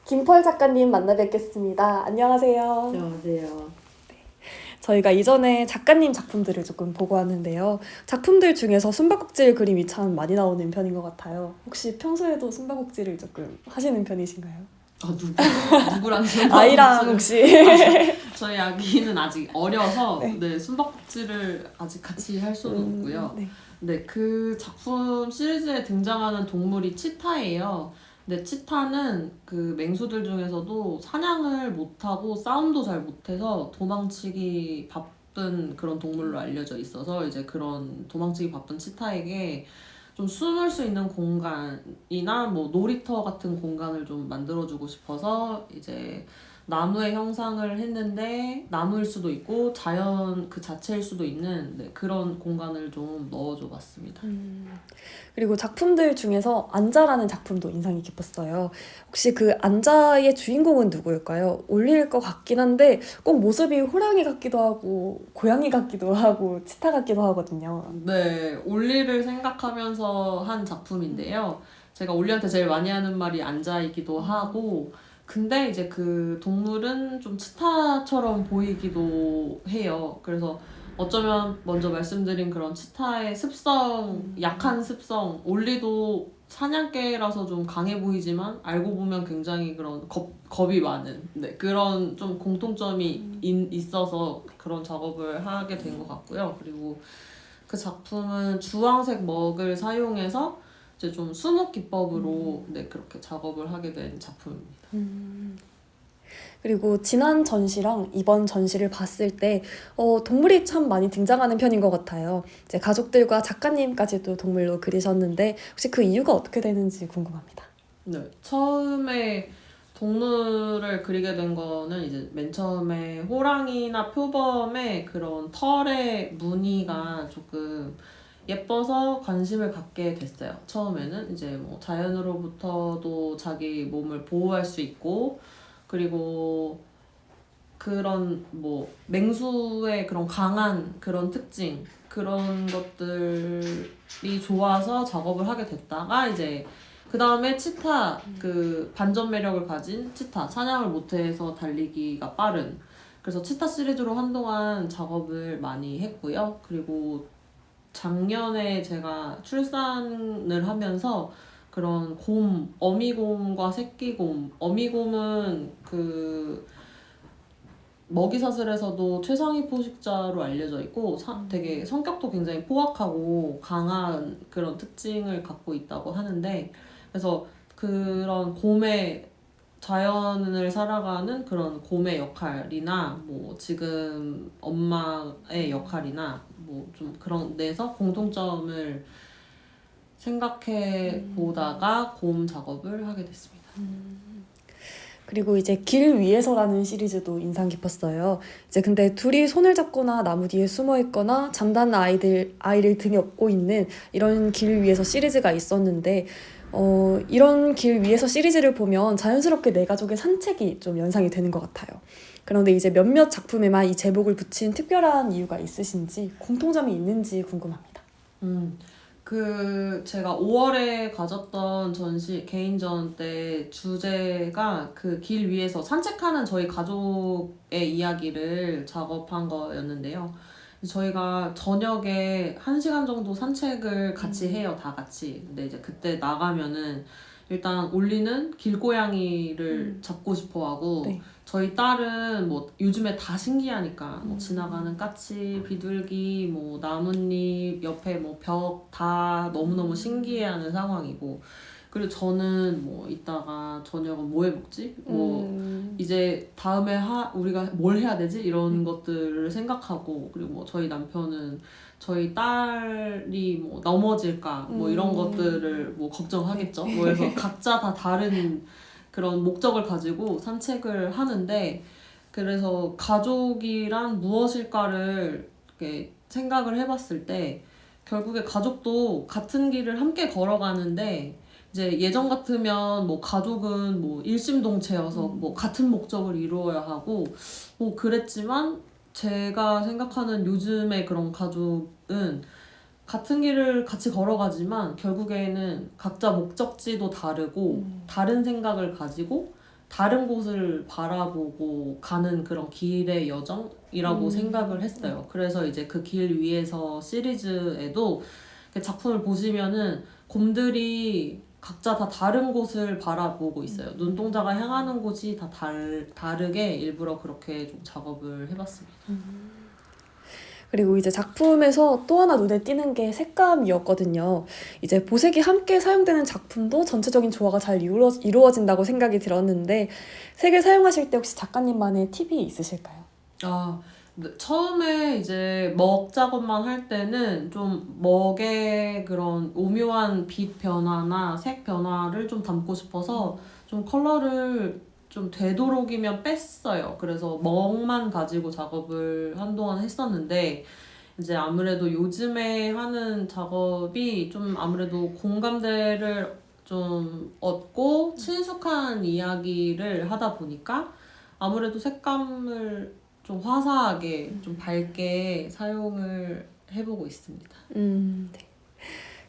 김펄 작가님 만나 뵙겠습니다. 안녕하세요. 안녕하세요. 저희가 이전에 작가님 작품들을 조금 보고 왔는데요. 작품들 중에서 숨바꼭질 그림이 참 많이 나오는 편인 것 같아요. 혹시 평소에도 숨바꼭질을 조금 하시는 편이신가요? 누구랑 아이랑 혹시? 저희 아기는 아직 어려서 네. 숨바꼭질을 아직 같이 할 수는 없고요. 네. 네, 그 작품 시리즈에 등장하는 동물이 치타예요. 근데 치타는 그 맹수들 중에서도 사냥을 못하고 싸움도 잘 못해서 도망치기 바쁜 그런 동물로 알려져 있어서 이제 그런 도망치기 바쁜 치타에게 좀 숨을 수 있는 공간이나 뭐 놀이터 같은 공간을 좀 만들어주고 싶어서 이제 나무의 형상을 했는데 나무일 수도 있고 자연 그 자체일 수도 있는 그런 공간을 좀 넣어줘 봤습니다. 그리고 작품들 중에서 안자라는 작품도 인상이 깊었어요. 혹시 그 안자의 주인공은 누구일까요? 올릴 것 같긴 한데 꼭 모습이 호랑이 같기도 하고 고양이 같기도 하고 치타 같기도 하거든요. 네, 올리를 생각하면서 한 작품인데요. 제가 올리한테 제일 많이 하는 말이 안자이기도 하고 근데 이제 그 동물은 좀 치타처럼 보이기도 해요. 그래서 어쩌면 먼저 말씀드린 그런 치타의 습성, 약한 습성, 올리도 사냥개라서 좀 강해 보이지만 알고 보면 굉장히 그런 겁이 많은 그런 좀 공통점이 있어서 그런 작업을 하게 된 것 같고요. 그리고 그 작품은 주황색 먹을 사용해서 이제 좀 수묵 기법으로 그렇게 작업을 하게 된 작품입니다. 그리고 지난 전시랑 이번 전시를 봤을 때 동물이 참 많이 등장하는 편인 것 같아요. 이제 가족들과 작가님까지도 동물로 그리셨는데 혹시 그 이유가 어떻게 되는지 궁금합니다. 네, 처음에 동물을 그리게 된 거는 이제 맨 처음에 호랑이나 표범의 그런 털의 무늬가 조금 예뻐서 관심을 갖게 됐어요. 처음에는 이제 뭐 자연으로부터도 자기 몸을 보호할 수 있고 그리고 그런 뭐 맹수의 그런 강한 그런 특징 그런 것들이 좋아서 작업을 하게 됐다가 이제 그 다음에 치타 그 반전 매력을 가진 치타 사냥을 못해서 달리기가 빠른 그래서 치타 시리즈로 한동안 작업을 많이 했고요. 그리고 작년에 제가 출산을 하면서 그런 어미곰과 새끼곰 어미곰은 그 먹이사슬에서도 최상위 포식자로 알려져 있고 되게 성격도 굉장히 포악하고 강한 그런 특징을 갖고 있다고 하는데 그래서 그런 곰의 자연을 살아가는 그런 곰의 역할이나 뭐 지금 엄마의 역할이나 뭐 좀 그런 데서 공통점을 생각해 보다가 곰 작업을 하게 됐습니다. 그리고 이제 길 위에서라는 시리즈도 인상 깊었어요. 이제 근데 둘이 손을 잡거나 나무 뒤에 숨어 있거나 잠자는 아이를 등에 업고 있는 이런 길 위에서 시리즈가 있었는데 이런 길 위에서 시리즈를 보면 자연스럽게 내 가족의 산책이 좀 연상이 되는 것 같아요. 그런데 이제 몇몇 작품에만 이 제목을 붙인 특별한 이유가 있으신지 공통점이 있는지 궁금합니다. 제가 5월에 가졌던 개인전 때 주제가 그 길 위에서 산책하는 저희 가족의 이야기를 작업한 거였는데요. 저희가 저녁에 1시간 정도 산책을 같이 해요, 다 같이. 근데 이제 그때 나가면은 일단 올리는 길고양이를 잡고 싶어 하고 네. 저희 딸은 뭐 요즘에 다 신기하니까 뭐 지나가는 까치, 비둘기, 뭐 나뭇잎, 옆에 뭐 벽 다 너무너무 신기해하는 상황이고 그리고 저는 뭐 이따가 저녁은 뭐 해먹지? 이제 다음에 우리가 뭘 해야 되지? 이런 것들을 생각하고 그리고 뭐 저희 남편은 저희 딸이 뭐 넘어질까 뭐 이런 것들을 뭐 걱정하겠죠. 뭐 그래서 각자 다 다른 그런 목적을 가지고 산책을 하는데 그래서 가족이란 무엇일까를 이렇게 생각을 해봤을 때 결국에 가족도 같은 길을 함께 걸어가는데 이제 예전 같으면 뭐 가족은 뭐 일심동체여서 뭐 같은 목적을 이루어야 하고 뭐 그랬지만 제가 생각하는 요즘의 그런 가족은 같은 길을 같이 걸어가지만 결국에는 각자 목적지도 다르고 다른 생각을 가지고 다른 곳을 바라보고 가는 그런 길의 여정이라고 생각을 했어요. 그래서 이제 그 길 위에서 시리즈에도 작품을 보시면은 곰들이 각자 다 다른 곳을 바라보고 있어요. 눈동자가 향하는 곳이 다 다르게 일부러 그렇게 좀 작업을 해봤습니다. 그리고 이제 작품에서 또 하나 눈에 띄는 게 색감이었거든요. 이제 보색이 함께 사용되는 작품도 전체적인 조화가 잘 이루어진다고 생각이 들었는데 색을 사용하실 때 혹시 작가님만의 팁이 있으실까요? 처음에 이제 먹 작업만 할 때는 좀 먹의 그런 오묘한 빛 변화나 색 변화를 좀 담고 싶어서 좀 컬러를 좀 되도록이면 뺐어요. 그래서 먹만 가지고 작업을 한동안 했었는데 이제 아무래도 요즘에 하는 작업이 좀 아무래도 공감대를 좀 얻고 친숙한 이야기를 하다 보니까 아무래도 색감을 좀 화사하게 좀 밝게 사용을 해보고 있습니다. 네.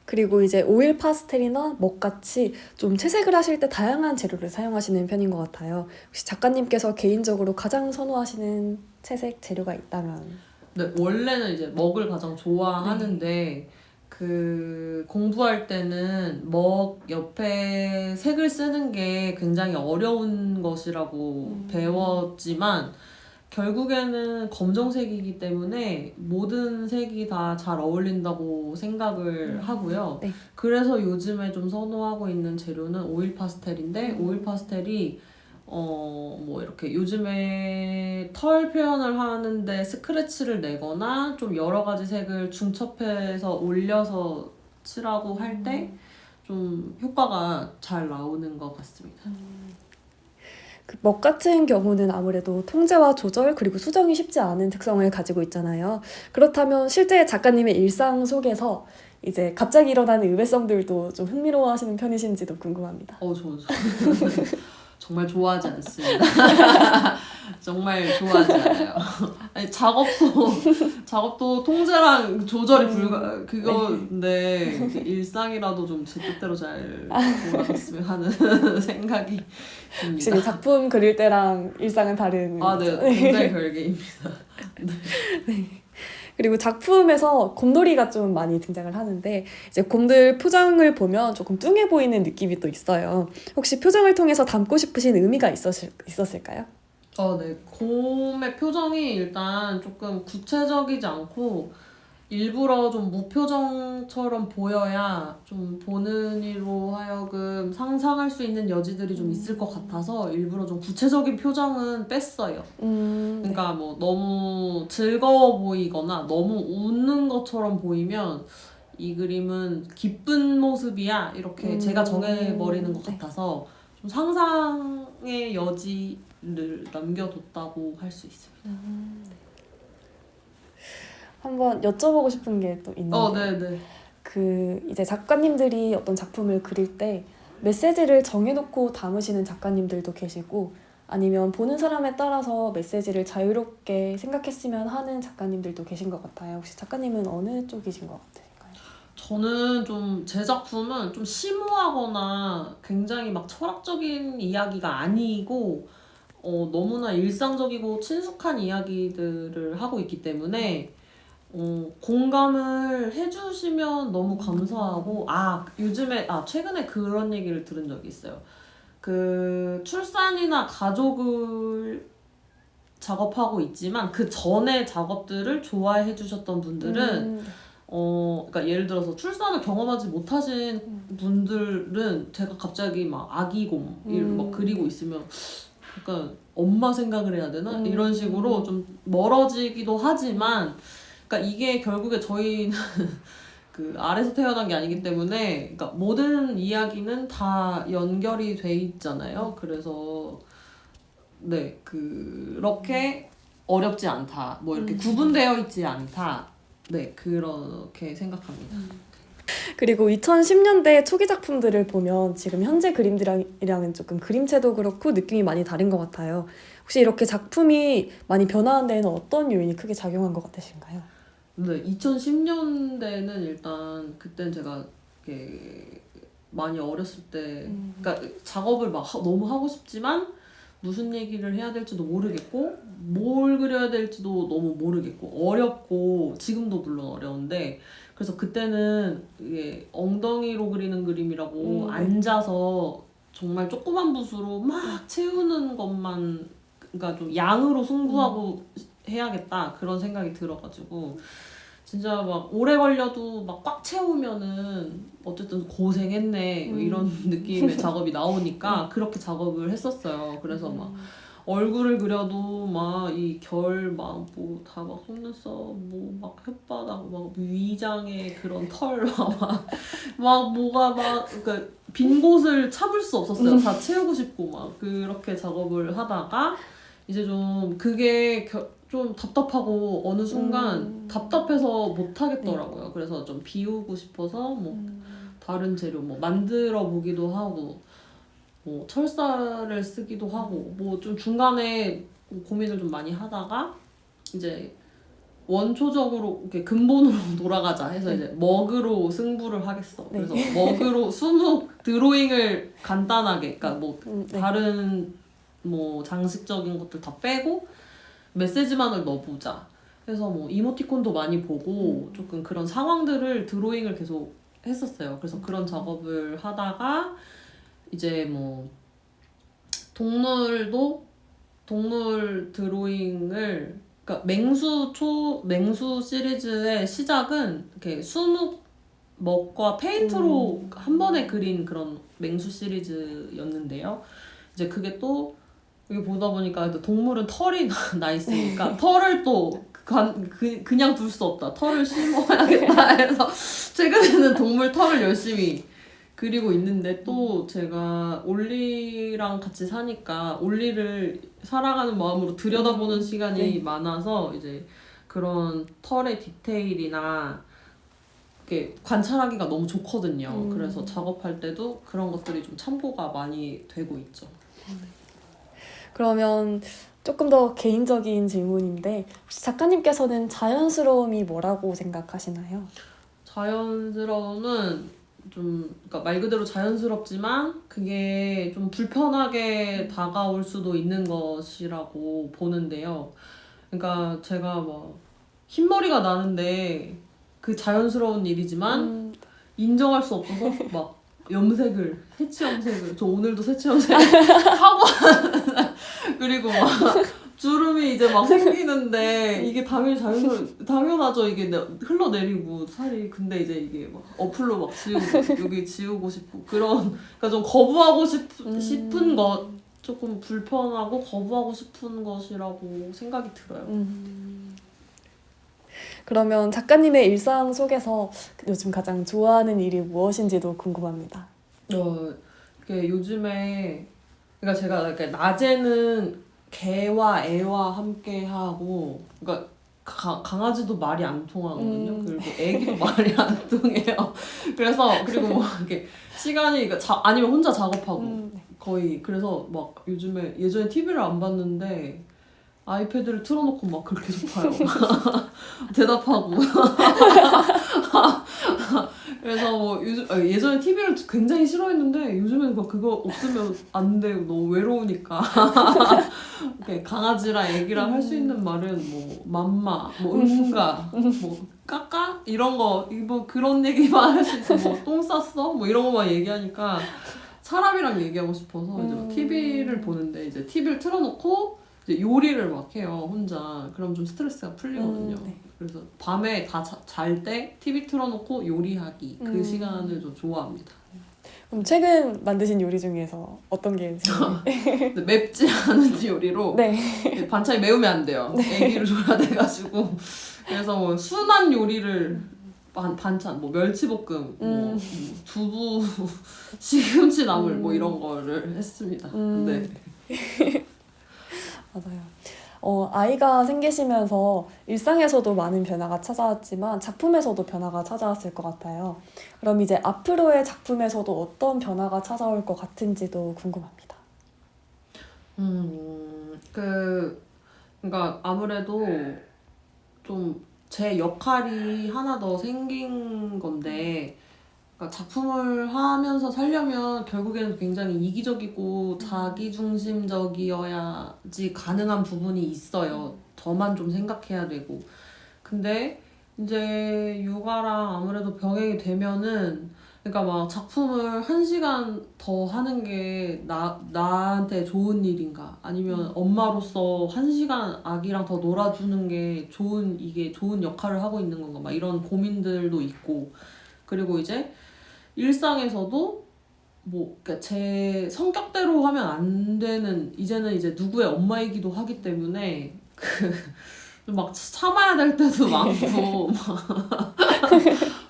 그리고 이제 오일 파스텔이나 먹같이 좀 채색을 하실 때 다양한 재료를 사용하시는 편인 것 같아요. 혹시 작가님께서 개인적으로 가장 선호하시는 채색 재료가 있다면? 네, 원래는 이제 먹을 가장 좋아하는데 그 공부할 때는 먹 옆에 색을 쓰는 게 굉장히 어려운 것이라고 배웠지만 결국에는 검정색이기 때문에 모든 색이 다 잘 어울린다고 생각을 하고요. 네. 그래서 요즘에 좀 선호하고 있는 재료는 오일 파스텔인데 오일 파스텔이 뭐 이렇게 요즘에 털 표현을 하는데 스크래치를 내거나 좀 여러 가지 색을 중첩해서 올려서 칠하고 할 때 좀 효과가 잘 나오는 것 같습니다. 그 먹 같은 경우는 아무래도 통제와 조절 그리고 수정이 쉽지 않은 특성을 가지고 있잖아요. 그렇다면 실제 작가님의 일상 속에서 이제 갑자기 일어나는 의외성들도 좀 흥미로워하시는 편이신지도 궁금합니다. 정말 좋아하지 않습니다. 정말 좋아하지 않아요. 아니, 작업도 통제랑 조절이 그건데 일상이라도 좀 제 뜻대로 잘 돌아갔으면 하는 생각이 듭니다. 확실히 작품 그릴 때랑 일상은 다른 네, 거죠. 굉장히 별개입니다. 그리고 작품에서 곰돌이가 좀 많이 등장을 하는데 이제 곰들 표정을 보면 조금 뚱해 보이는 느낌이 또 있어요. 혹시 표정을 통해서 담고 싶으신 의미가 있었을까요? 네. 곰의 표정이 일단 조금 구체적이지 않고 일부러 좀 무표정처럼 보여야 좀 보는 이로 하여금 상상할 수 있는 여지들이 좀 있을 것 같아서 일부러 좀 구체적인 표정은 뺐어요. 그러니까 뭐 너무 즐거워 보이거나 너무 웃는 것처럼 보이면 이 그림은 기쁜 모습이야 이렇게 제가 정해버리는 것 같아서 좀 상상의 여지를 남겨뒀다고 할 수 있습니다. 한번 여쭤보고 싶은 게 또 있는데 네네. 그 이제 작가님들이 어떤 작품을 그릴 때 메시지를 정해놓고 담으시는 작가님들도 계시고 아니면 보는 사람에 따라서 메시지를 자유롭게 생각했으면 하는 작가님들도 계신 것 같아요. 혹시 작가님은 어느 쪽이신 것 같으신가요? 저는 좀 제 작품은 좀 심오하거나 굉장히 막 철학적인 이야기가 아니고 너무나 일상적이고 친숙한 이야기들을 하고 있기 때문에 공감을 해주시면 너무 감사하고 요즘에 최근에 그런 얘기를 들은 적이 있어요. 그 출산이나 가족을 작업하고 있지만 그 전에 작업들을 좋아해 주셨던 분들은 그러니까 예를 들어서 출산을 경험하지 못하신 분들은 제가 갑자기 막 아기곰 막 그리고 있으면 약간 엄마 생각을 해야 되나? 이런 식으로 좀 멀어지기도 하지만 그러니까 이게 결국에 저희는 그 아래서 태어난 게 아니기 때문에 그러니까 모든 이야기는 다 연결이 돼 있잖아요. 그래서 네, 그렇게 어렵지 않다. 뭐 이렇게 구분되어 있지 않다. 네, 그렇게 생각합니다. 그리고 2010년대 초기 작품들을 보면 지금 현재 그림들이랑은 조금 그림체도 그렇고 느낌이 많이 다른 것 같아요. 혹시 이렇게 작품이 많이 변화한 데에는 어떤 요인이 크게 작용한 것 같으신가요? 네, 2010년대는 일단 그땐 제가 이렇게 많이 어렸을 때, 그러니까 작업을 막 너무 하고 싶지만 무슨 얘기를 해야 될지도 모르겠고 뭘 그려야 될지도 너무 모르겠고 어렵고 지금도 물론 어려운데 그래서 그때는 이게 엉덩이로 그리는 그림이라고 앉아서 정말 조그만 붓으로 막 채우는 것만 그러니까 좀 양으로 승부하고 해야겠다 그런 생각이 들어가지고 진짜 막 오래 걸려도 막 꽉 채우면은 어쨌든 고생했네 이런 느낌의 작업이 나오니까 그렇게 작업을 했었어요. 그래서 막 얼굴을 그려도 막 이 결 막 뭐 다 막 속눈썹 뭐 막 혓바닥 막 위장에 그런 털 막 뭐가 막 그러니까 빈 곳을 참을 수 없었어요. 다 채우고 싶고 막 그렇게 작업을 하다가 이제 좀 그게 좀 답답하고 어느 순간 답답해서 못 하겠더라고요. 그래서 좀 비우고 싶어서 뭐 다른 재료 뭐 만들어 보기도 하고 뭐 철사를 쓰기도 하고 뭐 좀 중간에 고민을 좀 많이 하다가 이제 원초적으로 이렇게 근본으로 돌아가자 해서 이제 먹으로 승부를 하겠어. 그래서 먹으로 수묵 드로잉을 간단하게 그러니까 뭐 다른 뭐 장식적인 것들 다 빼고 메시지만을 넣어보자. 그래서 뭐 이모티콘도 많이 보고 조금 그런 상황들을 드로잉을 계속 했었어요. 그래서 그런 작업을 하다가 이제 뭐 동물 드로잉을 그러니까 맹수 시리즈의 시작은 이렇게 수묵 먹과 페인트로 한 번에 그린 그런 맹수 시리즈였는데요. 이제 그게 또 여기 보다 보니까 또 동물은 털이 나 있으니까 털을 또 그냥 둘 수 없다. 털을 심어야겠다 해서 최근에는 동물 털을 열심히 그리고 있는데 또 제가 올리랑 같이 사니까 올리를 사랑하는 마음으로 들여다보는 시간이 많아서 이제 그런 털의 디테일이나 이렇게 관찰하기가 너무 좋거든요. 그래서 작업할 때도 그런 것들이 좀 참고가 많이 되고 있죠. 그러면 조금 더 개인적인 질문인데 혹시 작가님께서는 자연스러움이 뭐라고 생각하시나요? 자연스러움은 좀 그러니까 말 그대로 자연스럽지만 그게 좀 불편하게 다가올 수도 있는 것이라고 보는데요. 그러니까 제가 막 흰머리가 나는데 그 자연스러운 일이지만 인정할 수 없어서 막 새치 염색을 저 오늘도 새치 염색 하고 그리고 막 주름이 이제 막 생기는데 이게 당연히 당연하죠. 이게 흘러내리고 살이 근데 이제 이게 막 어플로 막 지우고 여기 지우고 싶고 그런 그러니까 좀 거부하고 싶은 것 조금 불편하고 거부하고 싶은 것이라고 생각이 들어요. 그러면 작가님의 일상 속에서 요즘 가장 좋아하는 일이 무엇인지도 궁금합니다. 이게 요즘에 그러니까 제가 이렇게 낮에는 개와 애와 함께 하고 그러니까 강아지도 말이 안 통하거든요. 그리고 애기도 말이 안 통해요. 그래서 그리고 뭐 이렇게 시간이 그러니까 아니면 혼자 작업하고 거의 그래서 막 요즘에 예전에 TV를 안 봤는데 아이패드를 틀어놓고 막 그걸 계속 봐요. 대답하고. 그래서 뭐 예전에 TV를 굉장히 싫어했는데 요즘에는 막 그거 없으면 안 돼요. 너무 외로우니까. 이렇게 강아지랑 애기랑 할 수 있는 말은 뭐 맘마, 뭐 응가, 뭐 까까 이런 거 뭐 그런 얘기만 할 수 있어. 뭐 똥 쌌어? 뭐 이런 거만 얘기하니까 사람이랑 얘기하고 싶어서 이제 막 TV를 보는데 이제 TV를 틀어놓고 이제 요리를 막 해요 혼자. 그럼 좀 스트레스가 풀리거든요. 그래서 밤에 다 잘 때 TV 틀어놓고 요리하기 그 시간을 좀 좋아합니다. 그럼 최근 만드신 요리 중에서 어떤 게 제일 맵지 않은 요리로 반찬이 매우면 안 돼요. 애기를 줘야 돼가지고 그래서 뭐 순한 요리를 반찬 뭐 멸치볶음, 뭐 두부, 시금치 나물 뭐 이런 거를 했습니다. 네. 맞아요. 아이가 생기시면서 일상에서도 많은 변화가 찾아왔지만 작품에서도 변화가 찾아왔을 것 같아요. 그럼 이제 앞으로의 작품에서도 어떤 변화가 찾아올 것 같은지도 궁금합니다. 그러니까 아무래도 좀 제 역할이 하나 더 생긴 건데 그러니까 작품을 하면서 살려면 결국에는 굉장히 이기적이고 자기중심적이어야지 가능한 부분이 있어요. 저만 좀 생각해야 되고. 근데 이제 육아랑 아무래도 병행이 되면은 그러니까 막 작품을 1시간 더 하는 게 나한테 좋은 일인가? 아니면 엄마로서 1시간 아기랑 더 놀아주는 게 이게 좋은 역할을 하고 있는 건가? 막 이런 고민들도 있고. 그리고 이제 일상에서도 뭐, 그러니까 제 성격대로 하면 안 되는, 이제는 이제 누구의 엄마이기도 하기 때문에, 막 참아야 될 때도 많고,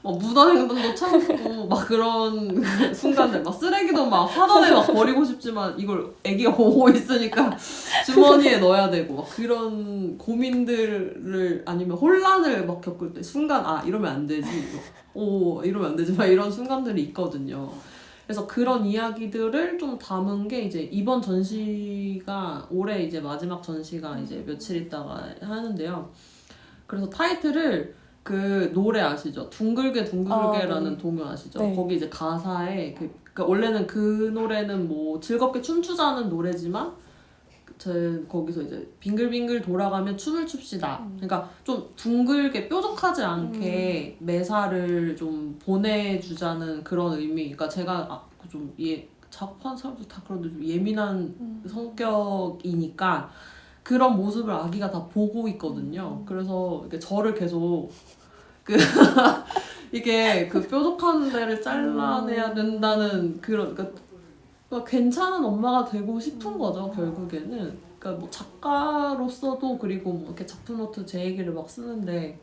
막 무단 횡단도 참고, 막 그런 순간들, 막 쓰레기도 막 화단에 막 버리고 싶지만, 이걸 애기가 보고 있으니까 주머니에 넣어야 되고, 막 그런 고민들을, 아니면 혼란을 막 겪을 때, 순간, 아, 이러면 안 되지. 이러면 안 되지. 막 이런 순간들이 있거든요. 그래서 그런 이야기들을 좀 담은 게 이제 이번 전시가 올해 이제 마지막 전시가 이제 며칠 있다가 하는데요. 그래서 타이틀을 그 노래 아시죠? 둥글게 둥글게라는 네. 동요 아시죠? 네. 거기 이제 가사에 그러니까 원래는 그 노래는 뭐 즐겁게 춤추자는 노래지만 거기서 이제 빙글빙글 돌아가며 춤을 춥시다. 그러니까 좀 둥글게 뾰족하지 않게 매사를 좀 보내주자는 그런 의미. 그러니까 제가 작업한 사람들 다 그런데 좀 예민한 성격이니까 그런 모습을 아기가 다 보고 있거든요. 그래서 이렇게 저를 계속 그 이게 그 뾰족한 데를 잘라내야 된다는 그런 그러니까 괜찮은 엄마가 되고 싶은 거죠, 결국에는. 그러니까 뭐 작가로서도 그리고 뭐 이렇게 작품 노트 제 얘기를 막 쓰는데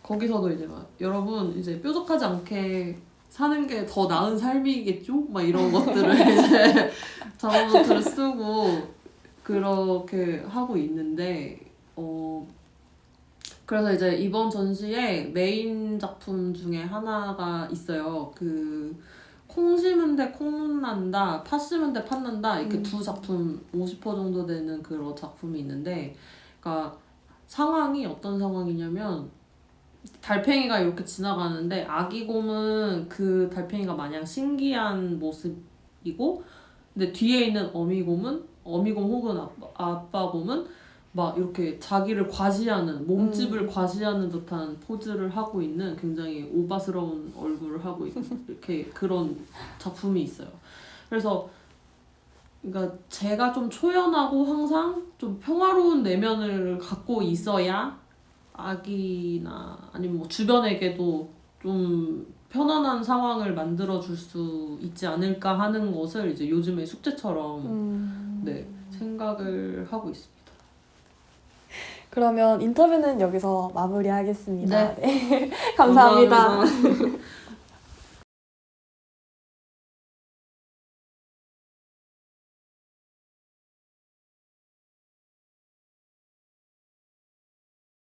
거기서도 이제 막 여러분 이제 뾰족하지 않게 사는 게 더 나은 삶이겠죠? 막 이런 것들을 이제 작업 노트를 쓰고 그렇게 하고 있는데 그래서 이제 이번 전시에 메인 작품 중에 하나가 있어요. 콩 심은 데 콩 난다, 팥 심은 데 팥 난다 이렇게 두 작품 50% 정도 되는 그런 작품이 있는데 그러니까 상황이 어떤 상황이냐면 달팽이가 이렇게 지나가는데 아기 곰은 그 달팽이가 마냥 신기한 모습이고 근데 뒤에 있는 어미곰 혹은 아빠 곰은 막 이렇게 자기를 과시하는 몸집을 과시하는 듯한 포즈를 하고 있는 굉장히 오바스러운 얼굴을 하고 있는 이렇게 그런 작품이 있어요. 그래서 그러니까 제가 좀 초연하고 항상 좀 평화로운 내면을 갖고 있어야 아기나 아니면 뭐 주변에게도 좀 편안한 상황을 만들어 줄 수 있지 않을까 하는 것을 이제 요즘에 숙제처럼 네, 생각을 하고 있습니다. 그러면 인터뷰는 여기서 마무리하겠습니다. 네. 감사합니다. 감사합니다.